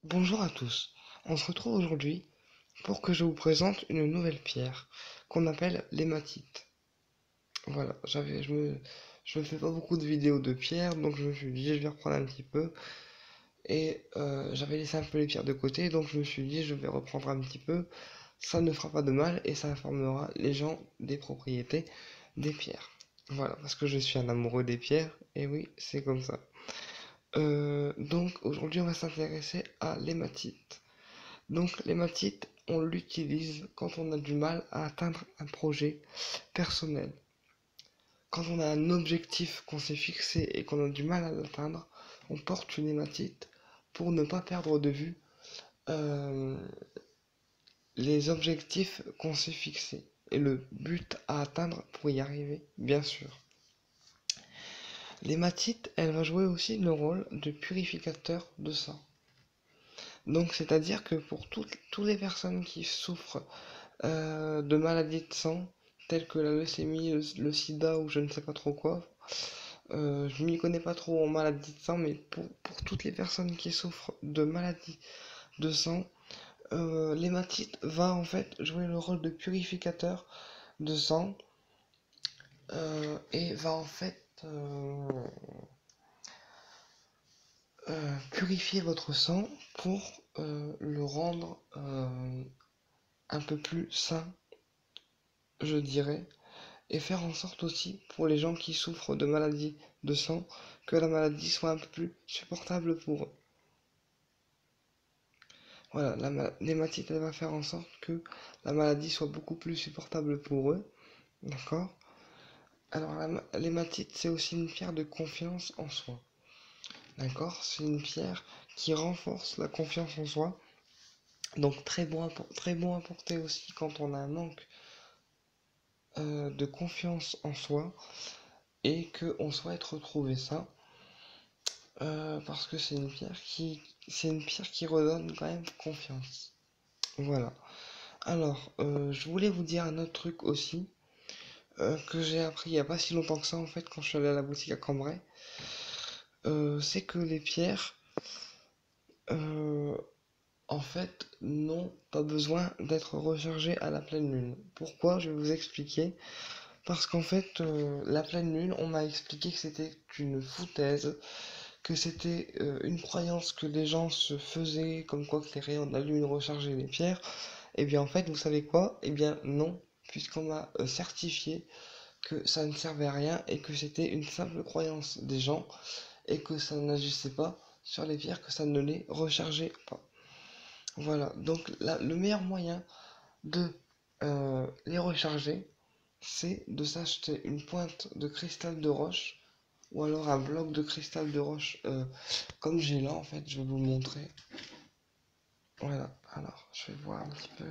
Bonjour à tous, on se retrouve aujourd'hui pour que je vous présente une nouvelle pierre qu'on appelle l'hématite. Voilà, je me fais pas beaucoup de vidéos de pierres, donc je me suis dit je vais reprendre un petit peu. Et j'avais laissé un peu les pierres de côté, donc je me suis dit je vais reprendre un petit peu. Ça ne fera pas de mal et ça informera les gens des propriétés des pierres. Voilà, parce que je suis un amoureux des pierres, et oui, c'est comme ça. Donc aujourd'hui on va s'intéresser à l'hématite. Donc l'hématite, on l'utilise quand on a du mal à atteindre un projet personnel. Quand on a un objectif qu'on s'est fixé et qu'on a du mal à l'atteindre, on porte une hématite pour ne pas perdre de vue euh, les objectifs qu'on s'est fixés et le but à atteindre pour y arriver, bien sûr. L'hématite, elle va jouer aussi le rôle de purificateur de sang. Donc c'est-à-dire que pour toutes les personnes qui souffrent de maladies de sang, telles que la leucémie, le sida ou je ne sais pas trop quoi. Je m'y connais pas trop en maladies de sang, mais pour toutes les personnes qui souffrent de maladies de sang, l'hématite va en fait jouer le rôle de purificateur de sang et va en fait purifier votre sang pour le rendre un peu plus sain, je dirais, et faire en sorte aussi pour les gens qui souffrent de maladies de sang que la maladie soit un peu plus supportable pour eux. Voilà, l'hématite elle va faire en sorte que la maladie soit beaucoup plus supportable pour eux, d'accord? Alors l'hématite c'est aussi une pierre de confiance en soi, d'accord? C'est une pierre qui renforce la confiance en soi, donc très bon à porter aussi quand on a un manque de confiance en soi et qu'on souhaite retrouver ça. Parce que c'est une pierre qui redonne quand même confiance. Voilà. Alors, je voulais vous dire un autre truc aussi que j'ai appris il y a pas si longtemps que ça en fait quand je suis allé à la boutique à Cambrai. C'est que les pierres, euh, en fait, n'ont pas besoin d'être rechargées à la pleine lune. Pourquoi? Je vais vous expliquer. Parce qu'en fait, la pleine lune, on m'a expliqué que c'était une foutaise, que c'était une croyance que les gens se faisaient, comme quoi que les rayons de la lune rechargeaient les pierres. Et bien en fait, vous savez quoi? Eh bien non, puisqu'on m'a certifié que ça ne servait à rien et que c'était une simple croyance des gens et que ça n'agissait pas sur les pierres, que ça ne les rechargeait pas. Voilà, donc le meilleur moyen de les recharger, c'est de s'acheter une pointe de cristal de roche ou alors un bloc de cristal de roche comme j'ai là en fait, je vais vous montrer. Voilà, alors je vais voir un petit peu.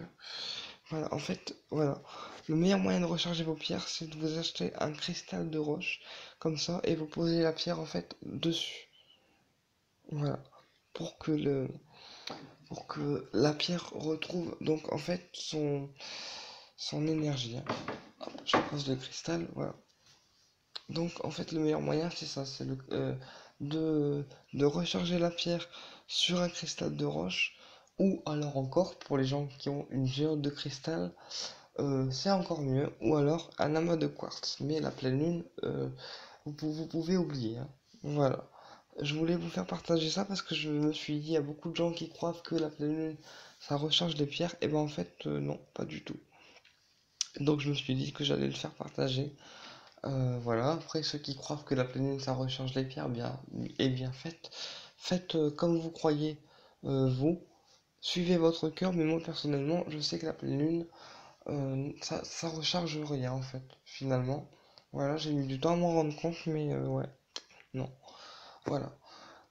Voilà, en fait, voilà. Le meilleur moyen de recharger vos pierres, c'est de vous acheter un cristal de roche comme ça et vous posez la pierre en fait dessus. Voilà, pour que pour que la pierre retrouve donc en fait son énergie, hein. Hop, je pose le cristal, voilà. Donc en fait le meilleur moyen c'est ça, c'est de recharger la pierre sur un cristal de roche ou alors encore pour les gens qui ont une géode de cristal, c'est encore mieux, ou alors un amas de quartz. Mais la pleine lune, vous pouvez oublier, hein. Voilà. Je voulais vous faire partager ça parce que je me suis dit, il y a beaucoup de gens qui croient que la pleine lune, ça recharge les pierres. Et ben en fait, non, pas du tout. Donc je me suis dit que j'allais le faire partager. Voilà. Après, ceux qui croient que la pleine lune, ça recharge les pierres, bien, eh bien faites comme vous croyez, vous. Suivez votre cœur, mais moi personnellement, je sais que la pleine lune, ça recharge rien en fait, finalement. Voilà, j'ai mis du temps à m'en rendre compte, mais ouais, non. Voilà.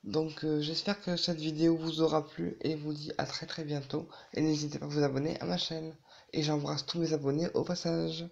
Donc j'espère que cette vidéo vous aura plu et vous dis à très bientôt. Et n'hésitez pas à vous abonner à ma chaîne. Et j'embrasse tous mes abonnés au passage.